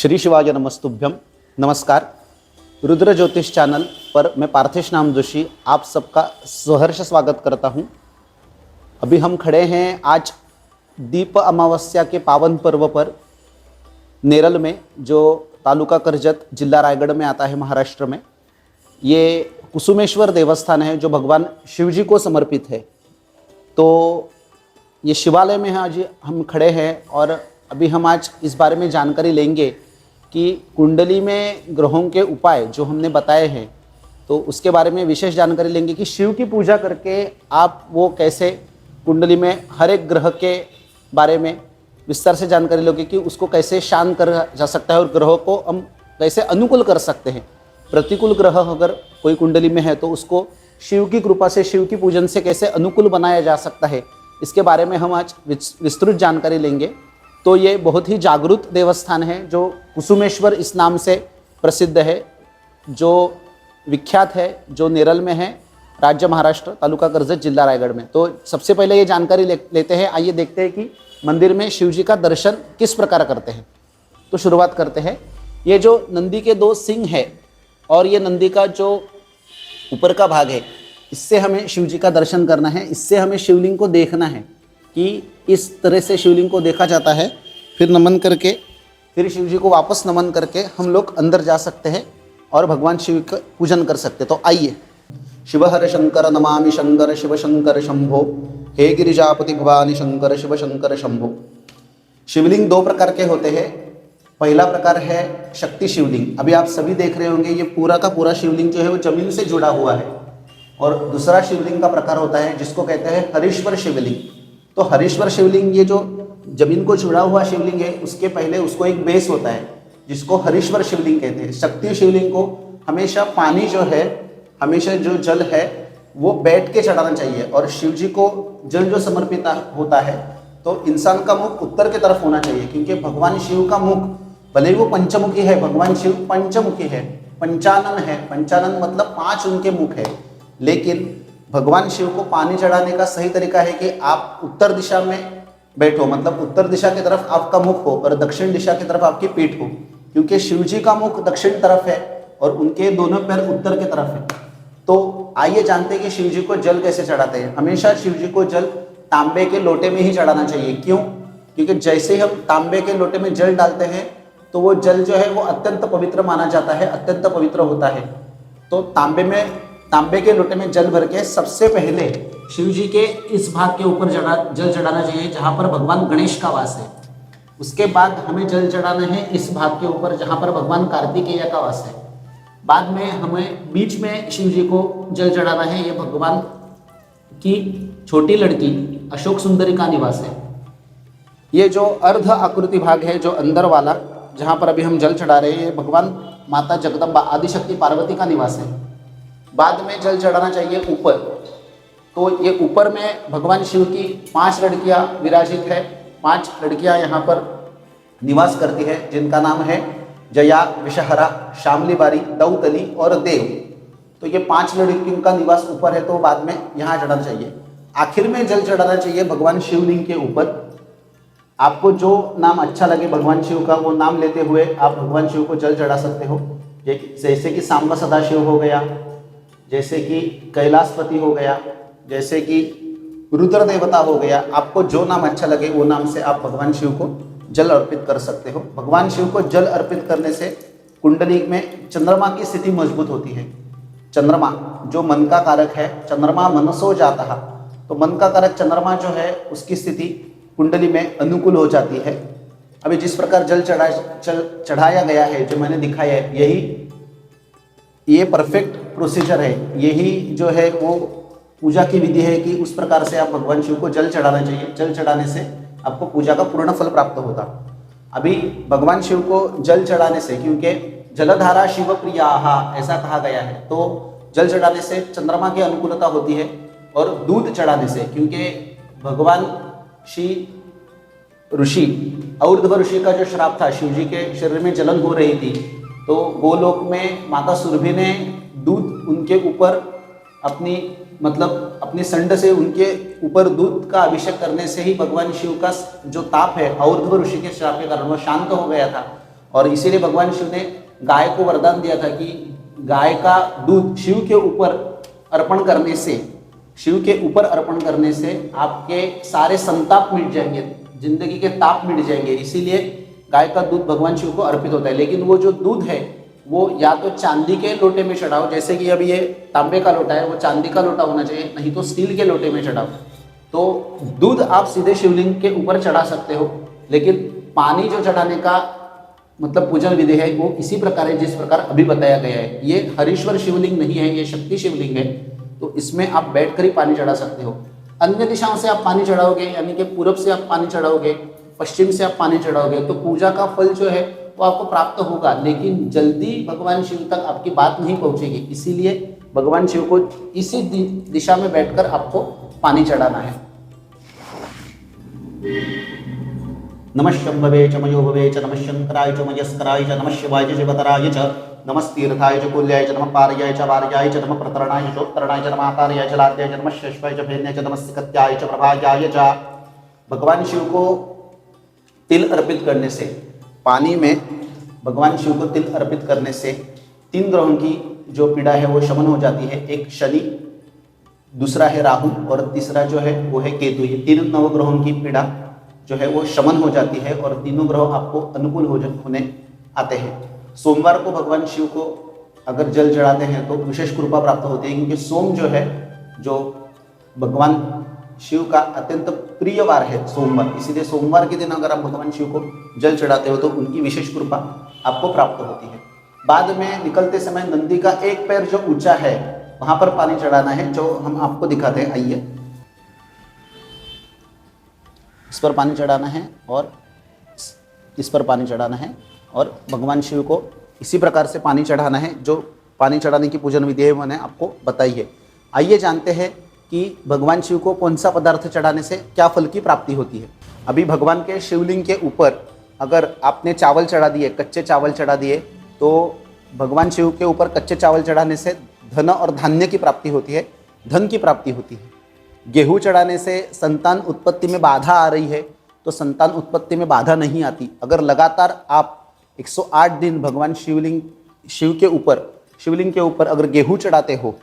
श्री शिवाय नमस्तुभ्यम। नमस्कार। रुद्र ज्योतिष चैनल पर मैं पार्थेश नाम जोशी आप सबका सहर्ष स्वागत करता हूं। अभी हम खड़े हैं आज दीप अमावस्या के पावन पर्व पर नेरल में, जो तालुका कर्जत जिला रायगढ़ में आता है महाराष्ट्र में। ये कुसुमेश्वर देवस्थान है जो भगवान शिव जी को समर्पित है। तो ये शिवालय में आज हम खड़े हैं और अभी हम आज इस बारे में जानकारी लेंगे कि कुंडली में ग्रहों के उपाय जो हमने बताए हैं, तो उसके बारे में विशेष जानकारी लेंगे कि शिव की पूजा करके आप वो कैसे कुंडली में हर एक ग्रह के बारे में विस्तार से जानकारी लोगे कि उसको कैसे शांत करा जा सकता है और ग्रहों को हम कैसे अनुकूल कर सकते हैं। प्रतिकूल ग्रह अगर कोई कुंडली में है तो उसको शिव की कृपा से, शिव की पूजन से कैसे अनुकूल बनाया जा सकता है, इसके बारे में हम आज विस्तृत जानकारी लेंगे। तो ये बहुत ही जागृत देवस्थान है जो कुसुमेश्वर इस नाम से प्रसिद्ध है, जो विख्यात है, जो नेरल में है, राज्य महाराष्ट्र, तालुका कर्जत, जिला रायगढ़ में। तो सबसे पहले ये जानकारी लेते हैं। आइए देखते हैं कि मंदिर में शिव जी का दर्शन किस प्रकार करते हैं। तो शुरुआत करते हैं। ये जो नंदी के दो सिंह है और ये नंदी का जो ऊपर का भाग है, इससे हमें शिव जी का दर्शन करना है। इससे हमें शिवलिंग को देखना है कि इस तरह से शिवलिंग को देखा जाता है। फिर नमन करके, फिर शिव जी को वापस नमन करके हम लोग अंदर जा सकते हैं और भगवान शिव का पूजन कर सकते हैं। तो आइए। शिव हर शंकर नमामि शंकर शिव शंकर शंभो, हे गिरिजापति भवानी शंकर शिव शंकर शंभो। शिवलिंग दो प्रकार के होते हैं। पहला प्रकार है शक्ति शिवलिंग। अभी आप सभी देख रहे होंगे ये पूरा का पूरा शिवलिंग जो है वो जमीन से जुड़ा हुआ है। और दूसरा शिवलिंग का प्रकार होता है जिसको कहते हैं हरीश्वर शिवलिंग। तो हरीश्वर शिवलिंग, ये जो जमीन को जुड़ा हुआ शिवलिंग है, उसके पहले उसको एक बेस होता है जिसको हरीश्वर शिवलिंग कहते हैं। शक्ति शिवलिंग को हमेशा पानी जो है, हमेशा जो जल है वो बैठ के चढ़ाना चाहिए। और शिव जी को जल जो समर्पित होता है तो इंसान का मुख उत्तर की तरफ होना चाहिए, क्योंकि भगवान शिव का मुख भले ही वो पंचमुखी है, भगवान शिव पंचमुखी है, पंचानन है। पंचानन मतलब 5 उनके मुख है, लेकिन भगवान शिव को पानी चढ़ाने का सही तरीका है कि आप उत्तर दिशा में बैठो, मतलब उत्तर दिशा की तरफ आपका मुख हो और दक्षिण दिशा की तरफ आपकी पीठ हो, क्योंकि शिव जी का मुख दक्षिण तरफ है और उनके दोनों पैर उत्तर की तरफ है। तो आइए जानते हैं कि शिव जी को जल कैसे चढ़ाते हैं। हमेशा शिव जी को जल तांबे के लोटे में ही चढ़ाना चाहिए। क्यों? क्योंकि जैसे ही हम तांबे के लोटे में जल डालते हैं तो वो जल जो है वो अत्यंत पवित्र माना जाता है, अत्यंत पवित्र होता है। तो तांबे के लोटे में जल भर के सबसे पहले शिव जी के इस भाग के ऊपर जल चढ़ाना चाहिए जहाँ पर भगवान गणेश का वास है। उसके बाद हमें जल चढ़ाना है इस भाग के ऊपर जहाँ पर भगवान कार्तिकेय का वास है। बाद में हमें बीच में शिव जी को जल चढ़ाना है, ये भगवान की छोटी लड़की अशोक सुंदरी का निवास है। ये जो अर्ध आकृति भाग है, जो अंदर वाला जहाँ पर अभी हम जल चढ़ा रहे हैं, ये भगवान माता जगदम्बा आदिशक्ति पार्वती का निवास है। बाद में जल चढ़ाना चाहिए ऊपर। तो ये ऊपर में भगवान शिव की 5 लड़कियां विराजित है। 5 लड़कियां यहाँ पर निवास करती है, जिनका नाम है जया, विषहरा, शामलीबारी, दौतली और देव। तो ये 5 लड़कियों का निवास ऊपर है, तो बाद में यहाँ चढ़ाना चाहिए। आखिर में जल चढ़ाना चाहिए भगवान शिवलिंग के ऊपर। आपको जो नाम अच्छा लगे भगवान शिव का, वो नाम लेते हुए आप भगवान शिव को जल चढ़ा सकते हो। जैसे कि सांबा सदाशिव हो गया, जैसे कि कैलाशपति हो गया, जैसे कि रुद्र देवता हो गया। आपको जो नाम अच्छा लगे वो नाम से आप भगवान शिव को जल अर्पित कर सकते हो। भगवान शिव को जल अर्पित करने से कुंडली में चंद्रमा की स्थिति मजबूत होती है। चंद्रमा जो मन का कारक है, चंद्रमा मनसो जाता है, तो मन का कारक चंद्रमा जो है उसकी स्थिति कुंडली में अनुकूल हो जाती है। अभी जिस प्रकार जल चढ़ाया गया है, जो मैंने दिखाया है, ये परफेक्ट प्रोसीजर है। यही जो है वो पूजा की विधि है कि उस प्रकार से आप भगवान शिव को जल चढ़ाना चाहिए। जल चढ़ाने से आपको पूजा का पूर्ण फल प्राप्त होता। अभी भगवान शिव को जल चढ़ाने से, क्योंकि जलधारा शिव प्रियाहा ऐसा कहा गया है, तो जल चढ़ाने से चंद्रमा की अनुकूलता होती है। और दूध चढ़ाने से, क्योंकि भगवान ऋषि और्ध्व ऋषि का जो श्राप था, शिव जी के शरीर में जलन हो रही थी, तो गोलोक में माता सुरभि ने दूध उनके ऊपर अपनी संड से उनके ऊपर दूध का अभिषेक करने से ही भगवान शिव का जो ताप है और्ध्व ऋषि के श्राप के कारण वो शांत हो गया था और इसीलिए भगवान शिव ने गाय को वरदान दिया था कि गाय का दूध शिव के ऊपर अर्पण करने से, शिव के ऊपर अर्पण करने से आपके सारे संताप मिट जाएंगे, जिंदगी के ताप मिट जाएंगे। इसीलिए गाय का दूध भगवान शिव को अर्पित होता है। लेकिन वो जो दूध है वो या तो चांदी के लोटे में चढ़ाओ, जैसे कि अभी ये तांबे का लोटा है, वो चांदी का लोटा होना चाहिए, नहीं तो स्टील के लोटे में चढ़ाओ। तो दूध आप सीधे शिवलिंग के ऊपर चढ़ा सकते हो, लेकिन पानी जो चढ़ाने का मतलब पूजन विधि है वो इसी प्रकार है जिस प्रकार अभी बताया गया है। ये हरीश्वर शिवलिंग नहीं है, ये शक्ति शिवलिंग है, तो इसमें आप बैठकर ही पानी चढ़ा सकते हो। अन्य दिशाओं से आप पानी चढ़ाओगे, यानी कि पूरब से आप पानी चढ़ाओगे, पश्चिम से आप पानी चढ़ाओगे, तो पूजा का फल जो है वो आपको प्राप्त होगा, लेकिन जल्दी भगवान शिव तक आपकी बात नहीं पहुंचेगी। इसीलिए भगवान शिव को इसी दिशा में बैठकर आपको पानी चढ़ाना है। नमः शंभवे च मयोभवे च नमः शंकराय च मयस्कराय च नमः शिवाय च शिवतराय च नमस्तीर्थाय च कुल्याय च नमः पार्याय च वार्याय च नमः प्रतरणाय चोत्तरणाय च नमः आतार्याय च लाद्याय च नमः शेषवाय च भेन्याय च नमः सिकत्याय च प्रभायाय च। भगवान शिव को तिल अर्पित करने से, पानी में भगवान शिव को तिल अर्पित करने से 3 ग्रहों की जो पीड़ा है वो शमन हो जाती है। एक शनि, दूसरा है राहु और तीसरा जो है वो है केतु। ये 3 नवग्रहों की पीड़ा जो है वो शमन हो जाती है और तीनों ग्रह आपको अनुकूल होने आते हैं। सोमवार को भगवान शिव को अगर जल चढ़ाते हैं तो विशेष कृपा प्राप्त होती है, क्योंकि सोम जो है जो भगवान शिव का अत्यंत प्रिय वार है सोमवार, इसीलिए सोमवार के दिन अगर आप भगवान शिव को जल चढ़ाते हो तो उनकी विशेष कृपा आपको प्राप्त होती है। बाद में निकलते समय नंदी का एक पैर जो ऊंचा है वहां पर पानी चढ़ाना है, जो हम आपको दिखाते हैं। आइए, इस पर पानी चढ़ाना है और इस पर पानी चढ़ाना है और भगवान शिव को इसी प्रकार से पानी चढ़ाना है। जो पानी चढ़ाने की पूजन विधि है मैंने आपको बताई है। आइए जानते हैं कि भगवान शिव को कौन सा पदार्थ चढ़ाने से क्या फल की प्राप्ति होती है। अभी भगवान के शिवलिंग के ऊपर अगर आपने चावल चढ़ा दिए, कच्चे चावल चढ़ा दिए, तो भगवान शिव के ऊपर कच्चे चावल चढ़ाने से धन और धान्य की प्राप्ति होती है, धन की प्राप्ति होती है। गेहूँ चढ़ाने से संतान उत्पत्ति में बाधा आ रही है तो संतान उत्पत्ति में बाधा नहीं आती। अगर लगातार आप 108 दिन भगवान शिवलिंग के ऊपर अगर गेहूँ चढ़ाते हो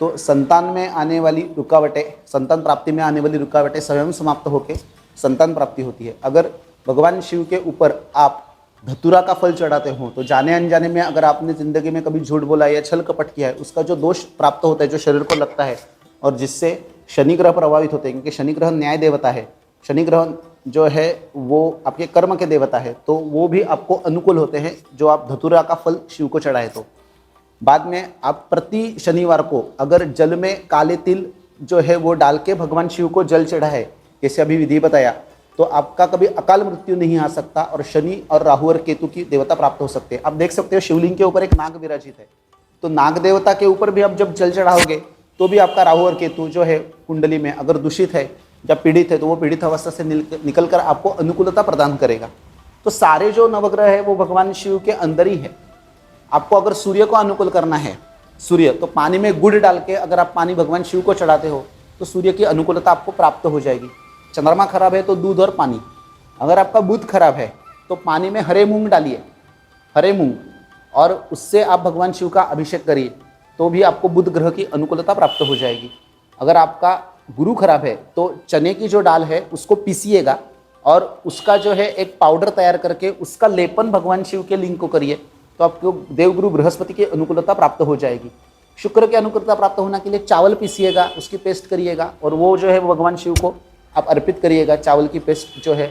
तो संतान में आने वाली रुकावटें, संतान प्राप्ति में आने वाली रुकावटें स्वयं समाप्त होकर संतान प्राप्ति होती है। अगर भगवान शिव के ऊपर आप धतूरा का फल चढ़ाते हो तो जाने अनजाने में अगर आपने ज़िंदगी में कभी झूठ बोला या छल कपट किया है, उसका जो दोष प्राप्त होता है, जो शरीर को लगता है और जिससे शनि ग्रह प्रभावित होते हैं, क्योंकि शनि ग्रह न्याय देवता है, शनि ग्रह जो है वो आपके कर्म के देवता है, तो वो भी आपको अनुकूल होते हैं जो आप धतूरा का फल शिव को चढ़ाए। तो बाद में आप प्रति शनिवार को अगर जल में काले तिल जो है वो डाल के भगवान शिव को जल चढ़ाए, जैसे अभी विधि बताया, तो आपका कभी अकाल मृत्यु नहीं आ सकता और शनि और राहु और केतु की देवता प्राप्त हो सकते हैं। आप देख सकते हो शिवलिंग के ऊपर एक नाग विराजित है, तो नाग देवता के ऊपर भी आप जब जल चढ़ाओगे तो भी आपका राहु और केतु जो है कुंडली में अगर दूषित है या पीड़ित है तो वो पीड़ित अवस्था से निकल कर आपको अनुकूलता प्रदान करेगा। तो सारे जो नवग्रह है वो भगवान शिव के अंदर ही है। आपको अगर सूर्य को अनुकूल करना है, सूर्य, तो पानी में गुड़ डाल के अगर आप पानी भगवान शिव को चढ़ाते हो तो सूर्य की अनुकूलता आपको प्राप्त हो जाएगी। चंद्रमा खराब है तो दूध और पानी। अगर आपका बुध खराब है तो पानी में हरे मूंग डालिए, हरे मूंग, और उससे आप भगवान शिव का अभिषेक करिए तो भी आपको बुध ग्रह की अनुकूलता प्राप्त हो जाएगी। अगर आपका गुरु खराब है तो चने की जो दाल है उसको पीसिएगा और उसका जो है एक पाउडर तैयार करके उसका लेपन भगवान शिव के लिंग को करिए तो आपको देवगुरु बृहस्पति की अनुकूलता प्राप्त हो जाएगी। शुक्र की अनुकूलता प्राप्त होने के लिए चावल पीसिएगा, उसकी पेस्ट करिएगा और वो जो है वो भगवान शिव को आप अर्पित करिएगा, चावल की पेस्ट जो है,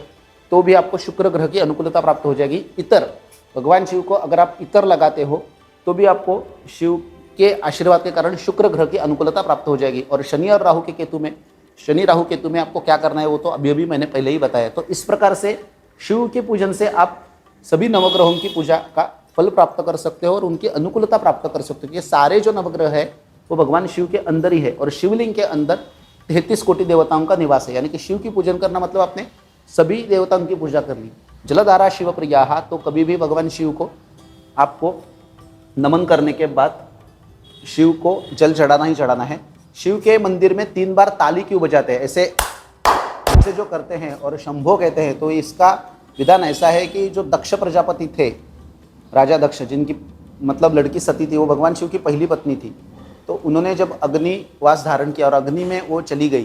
तो भी आपको शुक्र ग्रह की अनुकूलता प्राप्त हो जाएगी। इतर, भगवान शिव को अगर आप इतर लगाते हो तो भी आपको शिव के आशीर्वाद के कारण शुक्र ग्रह की अनुकूलता प्राप्त हो जाएगी। और शनि और राहु के केतु में, शनि राहु केतु में आपको क्या करना है वो तो अभी मैंने पहले ही बताया। तो इस प्रकार से शिव के पूजन से आप सभी नवग्रहों की पूजा का फल प्राप्त कर सकते हो और उनकी अनुकूलता प्राप्त कर सकते हो। ये सारे जो नवग्रह है वो भगवान शिव के अंदर ही है और शिवलिंग के अंदर 33 कोटि देवताओं का निवास है। यानी कि शिव की पूजन करना मतलब आपने सभी देवताओं की पूजा कर ली। जलधारा शिव प्रिया, तो कभी भी भगवान शिव को आपको नमन करने के बाद शिव को जल चढ़ाना ही चढ़ाना है। शिव के मंदिर में 3 बार ताली क्यों बजाते हैं, ऐसे जो करते हैं और शंभो कहते हैं, तो इसका विधान ऐसा है कि जो दक्ष प्रजापति थे राजा दक्ष, जिनकी मतलब लड़की सती थी, वो भगवान शिव की पहली पत्नी थी। तो उन्होंने जब अग्निवास धारण किया और अग्नि में वो चली गई,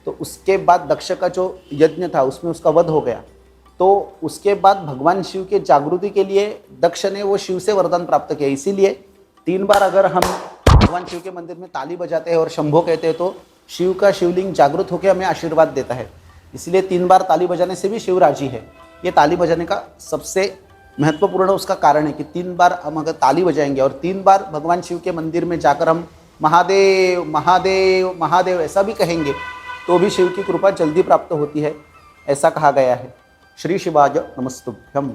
तो उसके बाद दक्ष का जो यज्ञ था उसमें उसका वध हो गया। तो उसके बाद भगवान शिव के जागृति के लिए दक्ष ने वो शिव से वरदान प्राप्त किया। इसीलिए 3 बार अगर हम भगवान शिव के मंदिर में ताली बजाते हैं और शंभो कहते हैं, तो शिव का शिवलिंग जागृत होकर हमें आशीर्वाद देता है। इसलिए 3 बार ताली बजाने से भी शिव राजी है। ये ताली बजाने का सबसे महत्वपूर्ण उसका कारण है कि 3 बार हम अगर ताली बजाएंगे और 3 बार भगवान शिव के मंदिर में जाकर हम महादेव महादेव महादेव ऐसा भी कहेंगे, तो भी शिव की कृपा जल्दी प्राप्त होती है, ऐसा कहा गया है। श्री शिवाय नमस्तुभ्यम।